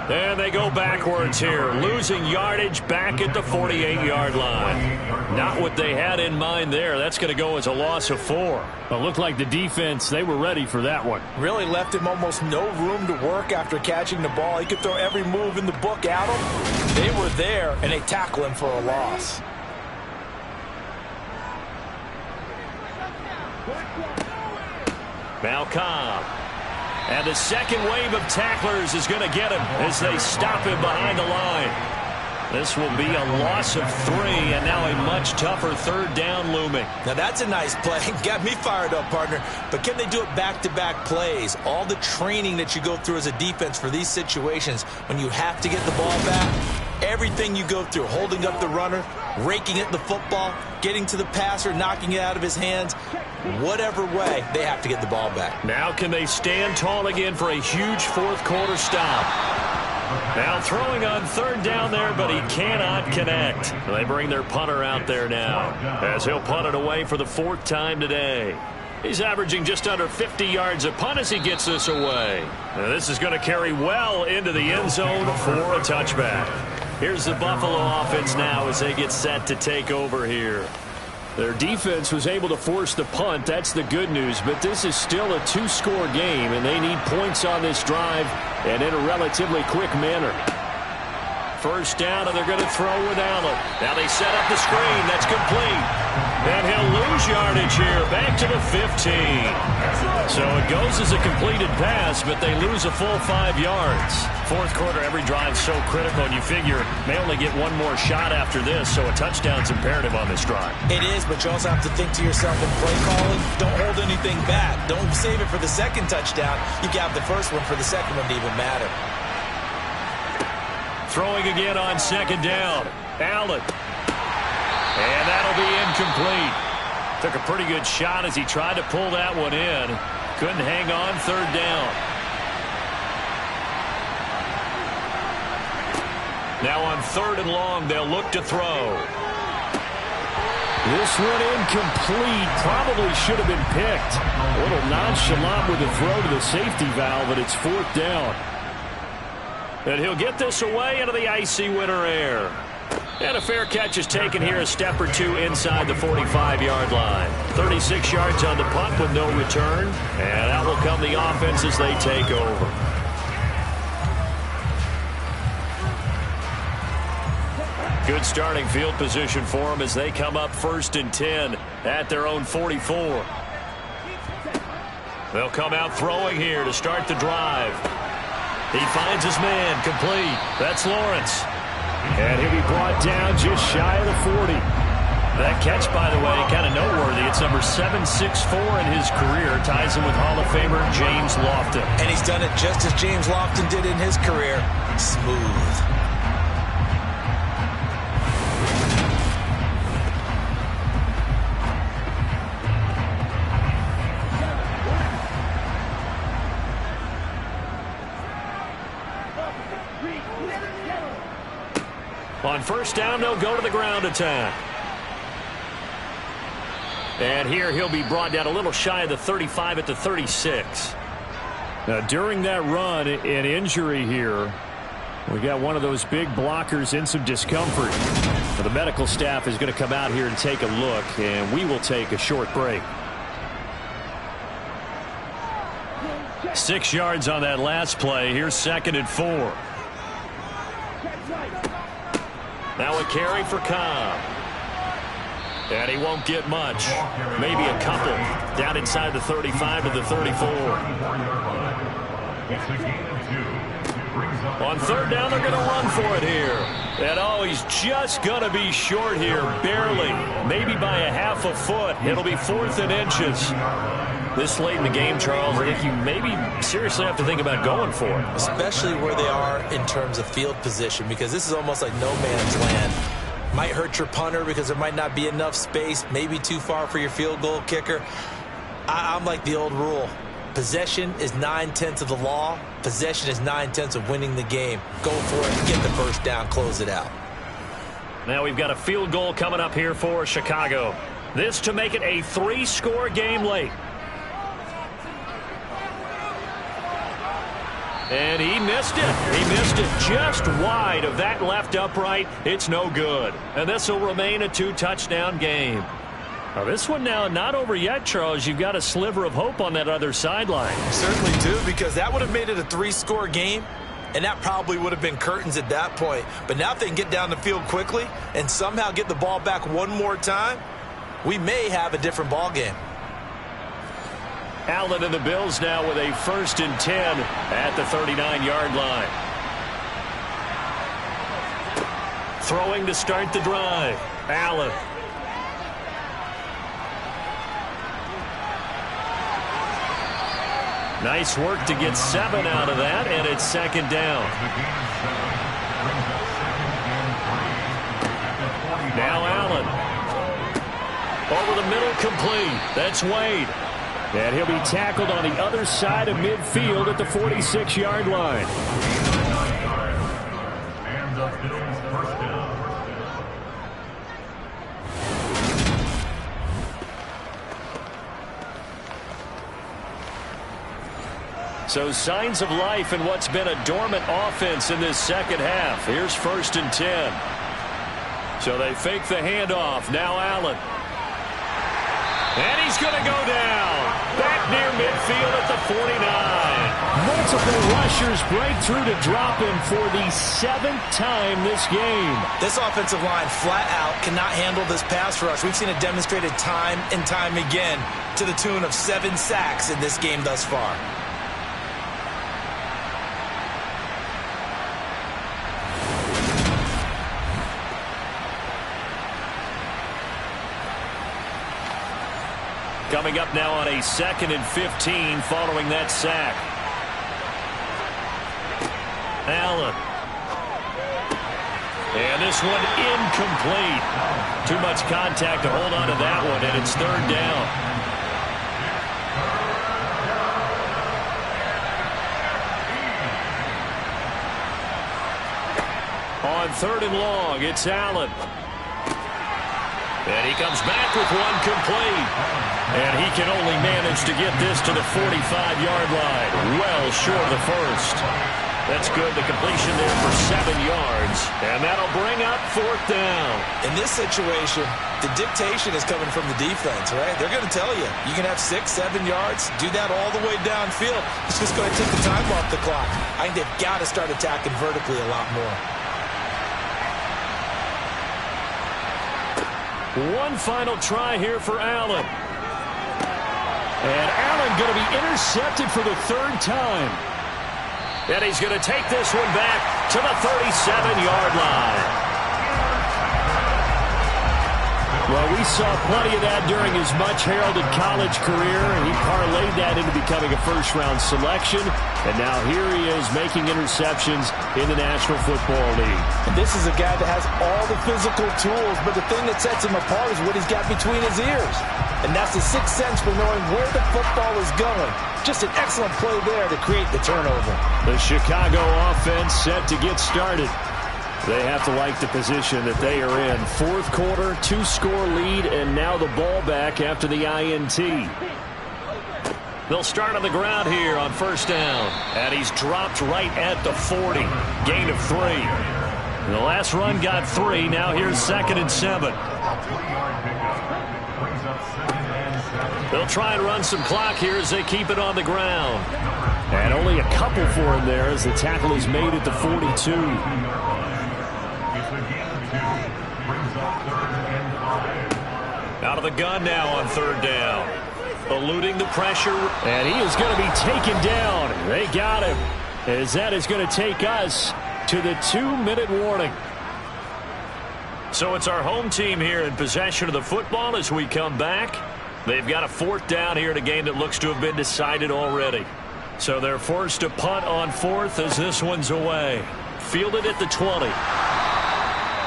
And they go backwards here, losing yardage back at the 48-yard line. Not what they had in mind there. That's going to go as a loss of 4. It looked like the defense, they were ready for that one. Really left him almost no room to work after catching the ball. He could throw every move in the book at him. They were there, and they tackle him for a loss. Now Cobb. And the second wave of tacklers is going to get him as they stop him behind the line. This will be a loss of 3, and now a much tougher 3rd down looming. Now that's a nice play. Got me fired up, partner. But can they do it back-to-back plays? All the training that you go through as a defense for these situations, when you have to get the ball back, everything you go through, holding up the runner, raking at the football, getting to the passer, knocking it out of his hands, whatever way, they have to get the ball back. Now can they stand tall again for a huge 4th quarter stop? Now throwing on 3rd down there, but he cannot connect. They bring their punter out there now as he'll punt it away for the 4th time today. He's averaging just under 50 yards a punt as he gets this away. Now this is going to carry well into the end zone for a touchback. Here's the Buffalo offense now as they get set to take over here. Their defense was able to force the punt. That's the good news. But this is still a 2-score game, and they need points on this drive and in a relatively quick manner. First down, and they're going to throw with Allen. Now they set up the screen. That's complete. And he'll lose yardage here, back to the 15. So it goes as a completed pass, but they lose a full 5 yards. Fourth quarter, every drive's so critical, and you figure they only get one more shot after this, so a touchdown's imperative on this drive. It is, but you also have to think to yourself in play calling, don't hold anything back. Don't save it for the second touchdown. You got the first one for the second one to even matter. Throwing again on second down. Allen. And that'll be incomplete. Took a pretty good shot as he tried to pull that one in. Couldn't hang on third down. Now on third and long, they'll look to throw. This one incomplete. Probably should have been picked. A little nonchalant with the throw to the safety valve, but it's fourth down. And he'll get this away into the icy winter air. And a fair catch is taken here, a step or two inside the 45-yard line. 36 yards on the punt with no return. And out will come the offense as they take over. Good starting field position for them as they come up 1st and 10 at their own 44. They'll come out throwing here to start the drive. He finds his man, complete. That's Lawrence. And he'll be brought down just shy of the 40. That catch, by the way, kind of noteworthy. It's number 764 in his career. Ties him with Hall of Famer James Lofton. And he's done it just as James Lofton did in his career. Smooth. On first down, they'll go to the ground attack. And here he'll be brought down a little shy of the 35 at the 36. Now, during that run, an injury here. We got one of those big blockers in some discomfort. Now, the medical staff is going to come out here and take a look, and we will take a short break. 6 yards on that last play. Here's 2nd and 4. Now a carry for Cobb. And he won't get much. Maybe a couple. Down inside the 35 to the 34. On third down, they're going to run for it here. And oh, he's just going to be short here. Barely. Maybe by a half a foot. It'll be 4th and inches. This late in the game, Charles, I think you maybe seriously have to think about going for it. Especially where they are in terms of field position, because this is almost like no man's land. Might hurt your punter because there might not be enough space, maybe too far for your field goal kicker. I'm like the old rule. Possession is 9/10 of the law. Possession is 9/10 of winning the game. Go for it, get the first down, close it out. Now we've got a field goal coming up here for Chicago. This to make it a 3-score game late. And he missed it. He missed it just wide of that left upright. It's no good. And this will remain a 2-touchdown game. Now this one now not over yet, Charles. You've got a sliver of hope on that other sideline. Certainly do, because that would have made it a 3-score game, and that probably would have been curtains at that point. But now if they can get down the field quickly and somehow get the ball back one more time, we may have a different ball game. Allen and the Bills now with a 1st and 10 at the 39-yard line. Throwing to start the drive. Allen. Nice work to get 7 out of that, and it's 2nd down. Now Allen. Over the middle, complete. That's Wade. And he'll be tackled on the other side of midfield at the 46-yard line. And the Bills first down. So signs of life in what's been a dormant offense in this second half. Here's 1st and 10. So they fake the handoff. Now Allen. And he's going to go down. Back near midfield at the 49. multiple rushers break through to drop him for the 7th time this game. This offensive line flat out cannot handle this pass rush. We've seen it demonstrated time and time again to the tune of 7 sacks in this game thus far. Coming up now on a 2nd and 15 following that sack. Allen. And this one incomplete. Too much contact to hold on to that one, and it's 3rd down. On 3rd and long, it's Allen. And he comes back with one complete. And he can only manage to get this to the 45-yard line. Well short of the first. That's good. The completion there for 7 yards. And that'll bring up 4th down. In this situation, the dictation is coming from the defense, right? They're going to tell you, you can have 6, 7 yards, do that all the way downfield. It's just going to take the time off the clock. I think they've got to start attacking vertically a lot more. One final try here for Allen. And Allen going to be intercepted for the 3rd time. And he's going to take this one back to the 37-yard line. Well, we saw plenty of that during his much-heralded college career, and he parlayed that into becoming a first-round selection. And now here he is making interceptions in the National Football League. And this is a guy that has all the physical tools, but the thing that sets him apart is what he's got between his ears. And that's the sixth sense for knowing where the football is going. Just an excellent play there to create the turnover. The Chicago offense set to get started. They have to like the position that they are in. 4th quarter, 2-score lead, and now the ball back after the INT. They'll start on the ground here on 1st down. And he's dropped right at the 40. Gain of 3. The last run got 3. Now here's 2nd and 7. They'll try and run some clock here as they keep it on the ground. And only a couple for him there as the tackle is made at the 42. Out of the gun now on 3rd down. Eluding the pressure. And he is going to be taken down. They got him. As that is going to take us to the 2-minute warning. So it's our home team here in possession of the football as we come back. They've got a 4th down here in a game that looks to have been decided already. So they're forced to punt on 4th as this one's away. Fielded at the 20.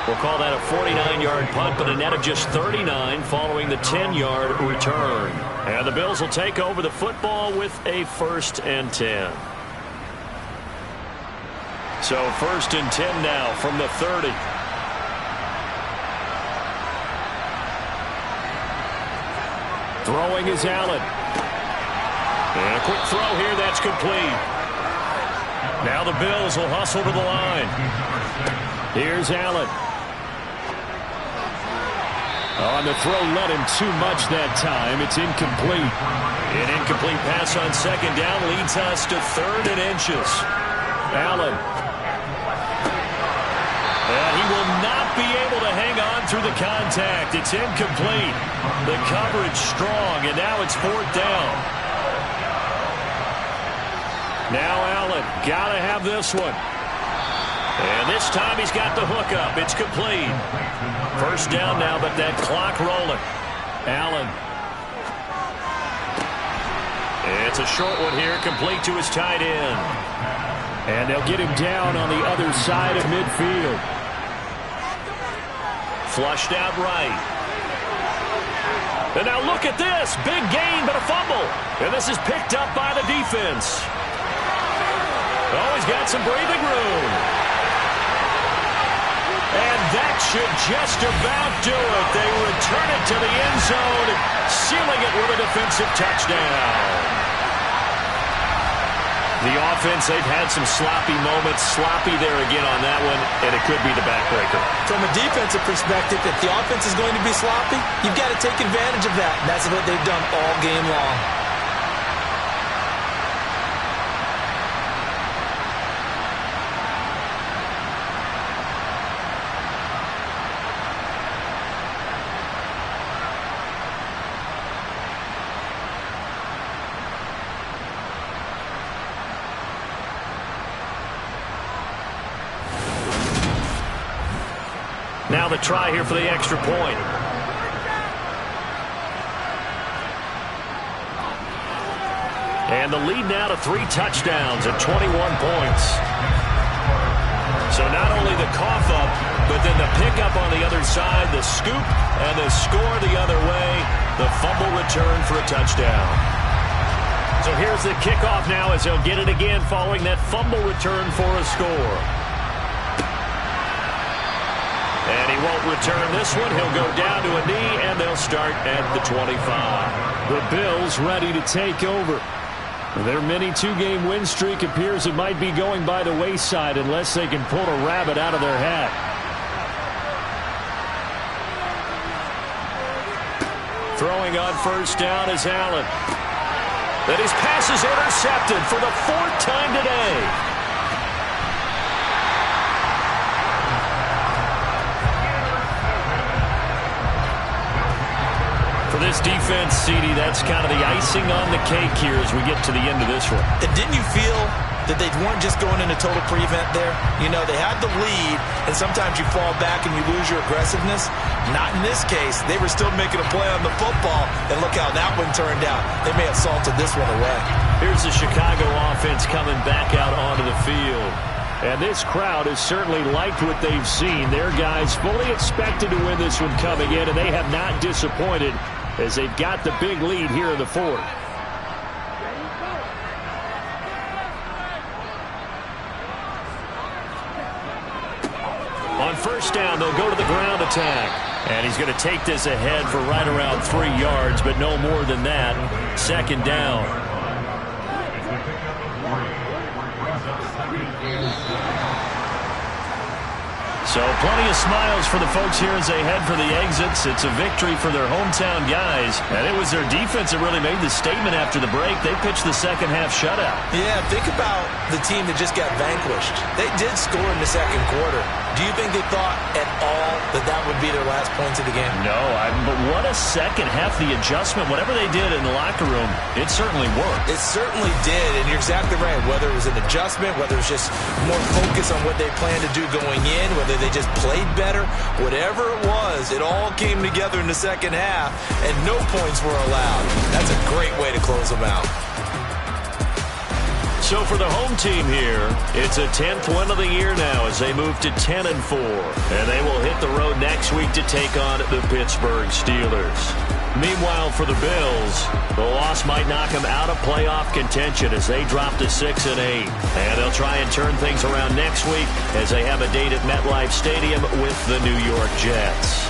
We'll call that a 49-yard punt, but a net of just 39 following the 10-yard return. And the Bills will take over the football with a 1st and 10. So 1st and 10 now from the 30. Throwing is Allen. And a quick throw here, that's complete. Now the Bills will hustle to the line. Here's Allen. On the throw, let him too much that time. It's incomplete. An incomplete pass on 2nd down leads us to 3rd and inches. Allen. And he will not be able to hang on through the contact. It's incomplete. The coverage strong, and now it's 4th down. Now Allen, got to have this one. And this time he's got the hook up. It's complete. 1st down now, but that clock rolling. Allen. It's a short one here, complete to his tight end. And they'll get him down on the other side of midfield. Flushed out right. And now look at this. Big gain, but a fumble. And this is picked up by the defense. Oh, he's got some breathing room. And that should just about do it. They return it to the end zone, sealing it with a defensive touchdown. The offense, they've had some sloppy moments. Sloppy there again on that one, and it could be the backbreaker. From a defensive perspective, if the offense is going to be sloppy, you've got to take advantage of that. And that's what they've done all game long. Now the try here for the extra point. And the lead now to 3 touchdowns at 21 points. So not only the cough up, but then the pickup on the other side, the scoop, and the score the other way, the fumble return for a touchdown. So here's the kickoff now as he'll get it again following that fumble return for a score. And he won't return this one. He'll go down to a knee, and they'll start at the 25. The Bills ready to take over. Their mini 2-game win streak appears it might be going by the wayside unless they can pull a rabbit out of their hat. Throwing on first down is Allen. Then his pass is intercepted for the 4th time today. For this defense, CD, that's kind of the icing on the cake here as we get to the end of this one. And didn't you feel that they weren't just going into total prevent there? You know, they had the lead, and sometimes you fall back and you lose your aggressiveness. Not in this case. They were still making a play on the football, and look how that one turned out. They may have salted this one away. Here's the Chicago offense coming back out onto the field. And this crowd has certainly liked what they've seen. Their guys fully expected to win this one coming in, and they have not disappointed as they've got the big lead here in the 4th. On first down, they'll go to the ground attack. And he's going to take this ahead for right around 3 yards, but no more than that. 2nd down. So plenty of smiles for the folks here as they head for the exits. It's a victory for their hometown guys. And it was their defense that really made the statement after the break. They pitched the second-half shutout. Yeah, think about the team that just got vanquished. They did score in the 2nd quarter. Do you think they thought at all that that would be their last points of the game? No, but what a second half. The adjustment, whatever they did in the locker room, it certainly worked. It certainly did, and you're exactly right. Whether it was an adjustment, whether it was just more focus on what they planned to do going in, whether they just played better, whatever it was, it all came together in the 2nd half, and no points were allowed. That's a great way to close them out. So for the home team here, it's a 10th win of the year now as they move to 10-4. And they will hit the road next week to take on the Pittsburgh Steelers. Meanwhile, for the Bills, the loss might knock them out of playoff contention as they drop to 6-8. And they'll try and turn things around next week as they have a date at MetLife Stadium with the New York Jets.